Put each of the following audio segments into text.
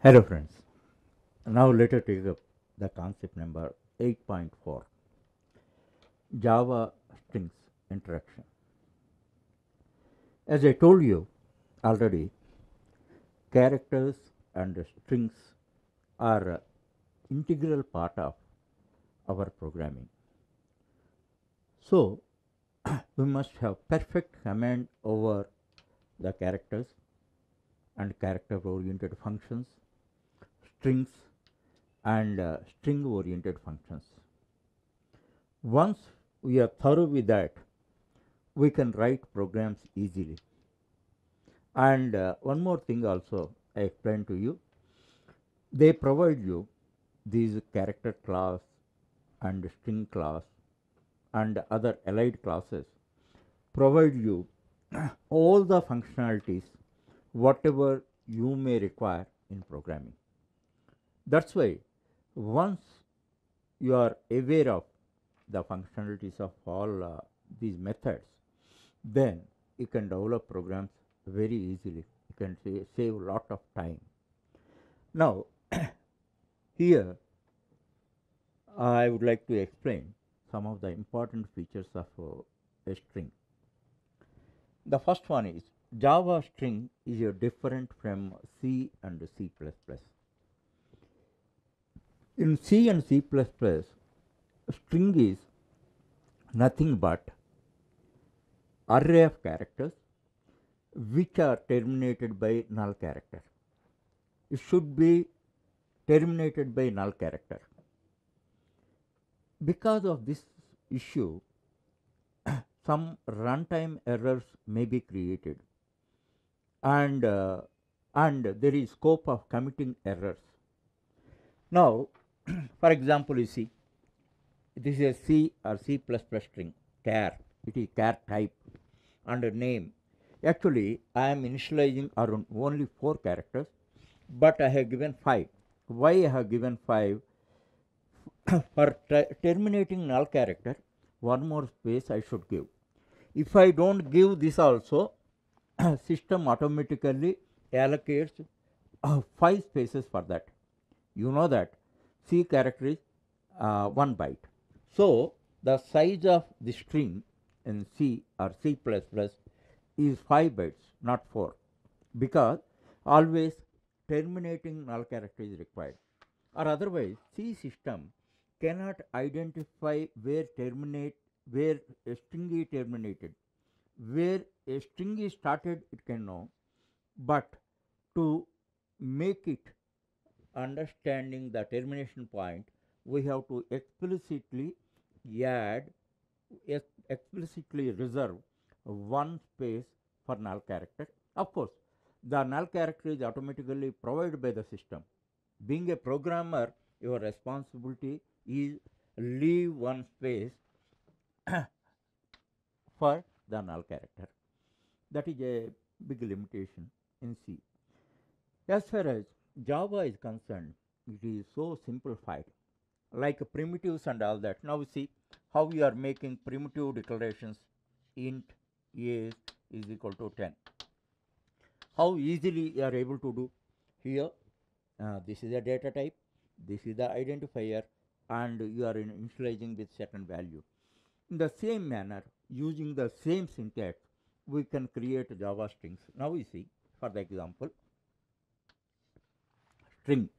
Hello friends, now let us take up the concept number 8.4, Java strings interaction. As I told you already, characters and strings are an integral part of our programming. So we must have perfect command over the characters and character oriented functions, strings and string oriented functions. Once we are thorough with that, we can write programs easily. And one more thing also I explained to you, they provide you these character class and string class and other allied classes provide you all the functionalities whatever you may require in programming. That's why once you are aware of the functionalities of all these methods, then you can develop programs very easily. You can save a lot of time. Now, here I would like to explain some of the important features of a string. The first one is Java string is different from C and C++. In C and C++, string is nothing but array of characters which are terminated by null character. It should be terminated by null character. Because of this issue, some runtime errors may be created, and there is scope of committing errors. Now, for example, you see, this is a C or C++ string, char. It is char type, and a name. Actually, I am initializing around only 4 characters, but I have given 5. Why I have given 5? For terminating null character, one more space I should give. If I don't give this also, system automatically allocates 5 spaces for that. You know that C character is 1 byte. So the size of the string in C or C++ is 5 bytes, not 4, because always terminating null character is required, or otherwise C system cannot identify where a string is terminated. Where a string is started, it can know, but to make it understanding the termination point, we have to explicitly add, explicitly reserve one space for null character. Of course, the null character is automatically provided by the system. Being a programmer, your responsibility is leave one space for the null character. That is a big limitation in C. As far as Java is concerned, it is so simplified, like primitives and all that. Now see how we are making primitive declarations. Int a is equal to 10. How easily you are able to do here. This is a data type, this is the identifier, and you are initializing with certain value. In the same manner, using the same syntax, we can create Java strings. Now we see, for the example, string.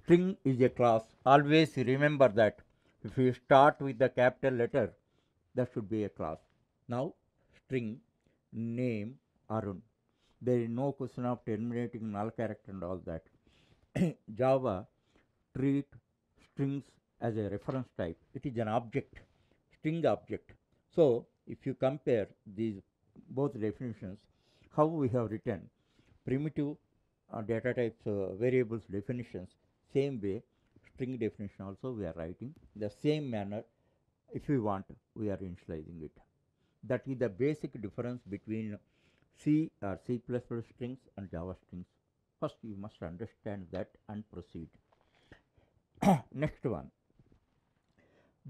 String is a class. Always remember that if you start with the capital letter, that should be a class. Now, string name Arun. There is no question of terminating null character and all that. Java treat strings as a reference type. It is an object, string object. So, if you compare these both definitions, how we have written primitive data types variables definitions, same way string definition also we are writing the same manner. If we want, we are initializing it. That is the basic difference between C or C++ strings and Java strings. First you must understand that and proceed. Next one,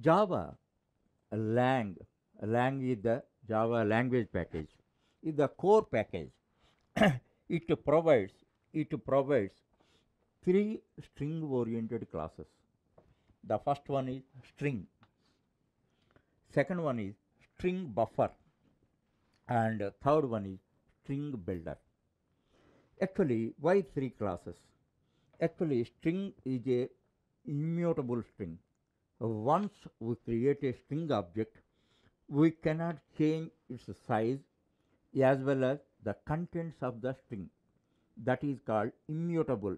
Java lang. Lang is the Java language package, is the core package. it provides three string oriented classes. The first one is string, second one is string buffer, and third one is string builder. Actually, why three classes? Actually, string is a immutable string. Once we create a string object, we cannot change its size as well as the contents of the string. That is called immutable.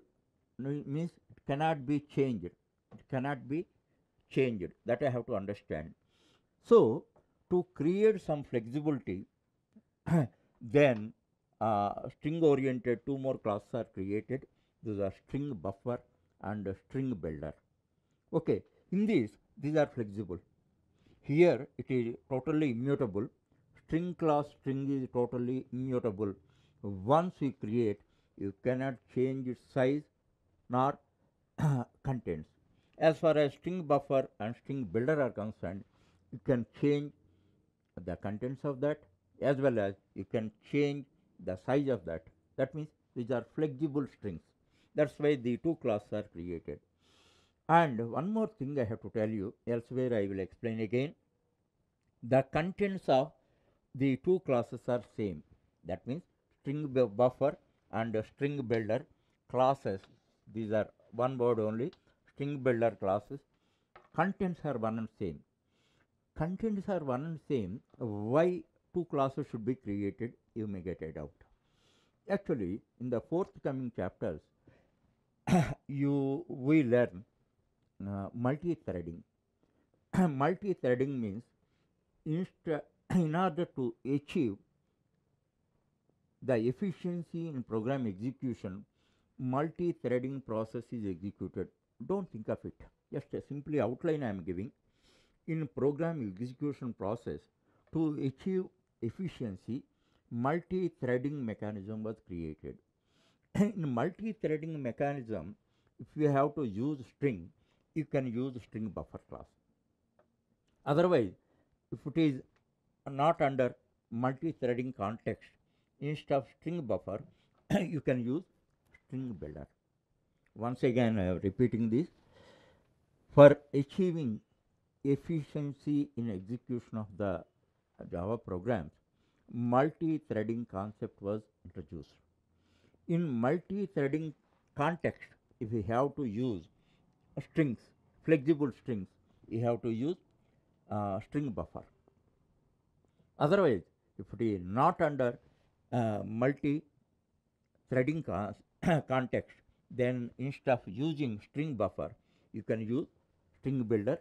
Means it cannot be changed. It cannot be changed. That I have to understand. So, to create some flexibility, then string oriented two more classes are created. Those are string buffer and string builder. Okay, in this, these are flexible. Here it is totally immutable. String class string is totally immutable. Once you create, you cannot change its size nor contents. As far as string buffer and string builder are concerned, you can change the contents of that as well as you can change the size of that. That means these are flexible strings. That's why the two classes are created. And one more thing I have to tell you, elsewhere I will explain again. The contents of the two classes are same. That means string buffer and string builder classes, these are one word only, string builder classes, contents are one and same. Contents are one and same. Why two classes should be created, you may get a doubt. Actually, in the forthcoming chapters, we learn multi-threading. Multi-threading means in order to achieve the efficiency in program execution, multi-threading process is executed. Don't think of it. Just a simply outline I am giving. In program execution process, to achieve efficiency, multi-threading mechanism was created. In multi-threading mechanism, if you have to use string, you can use string buffer class. Otherwise, if it is not under multi-threading context, instead of string buffer, you can use string builder. Once again, I am repeating this. For achieving efficiency in execution of the Java programs, multi-threading concept was introduced. In multi-threading context, if you have to use strings, flexible strings, you have to use string buffer. Otherwise, if it is not under multi-threading context, then instead of using string buffer, you can use string builder,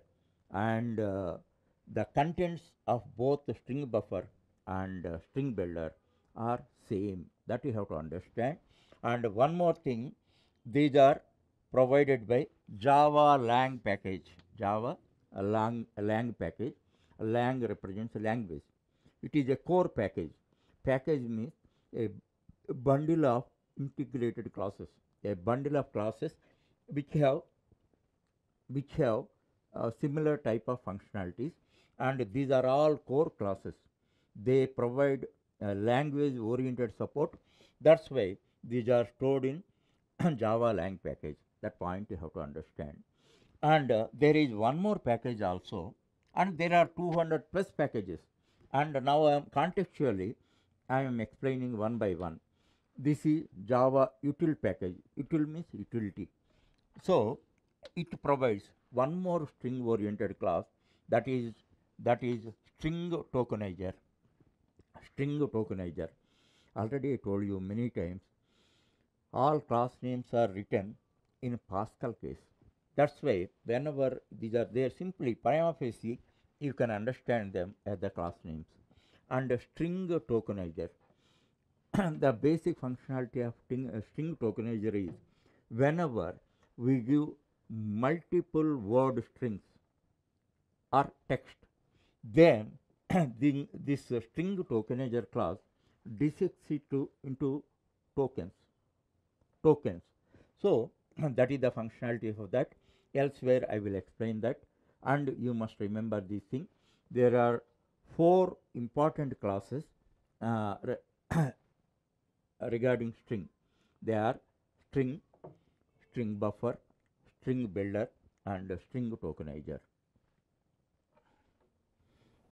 and the contents of both the string buffer and string builder are same. That you have to understand. And one more thing, these are provided by Java Lang package. Java Lang package. Lang represents a language. It is a core package. Package means a bundle of integrated classes. A bundle of classes which have similar type of functionalities, and these are all core classes. They provide language oriented support. That's why these are stored in Java Lang package. That point you have to understand. And there is one more package also, and there are 200 plus packages, and now I am contextually I am explaining one by one. This is Java util package. Util means utility. So it provides one more string oriented class, that is string tokenizer. String tokenizer. Already I told you many times, all class names are written in Pascal case. That's why whenever these are there, simply prima facie you can understand them as the class names. And string tokenizer. The basic functionality of string tokenizer is, whenever we give multiple word strings or text, then this string tokenizer class dissects it into tokens. So that is the functionality of that. Elsewhere I will explain that, and you must remember this thing. There are 4 important classes regarding string. They are string string buffer, string builder, and string tokenizer.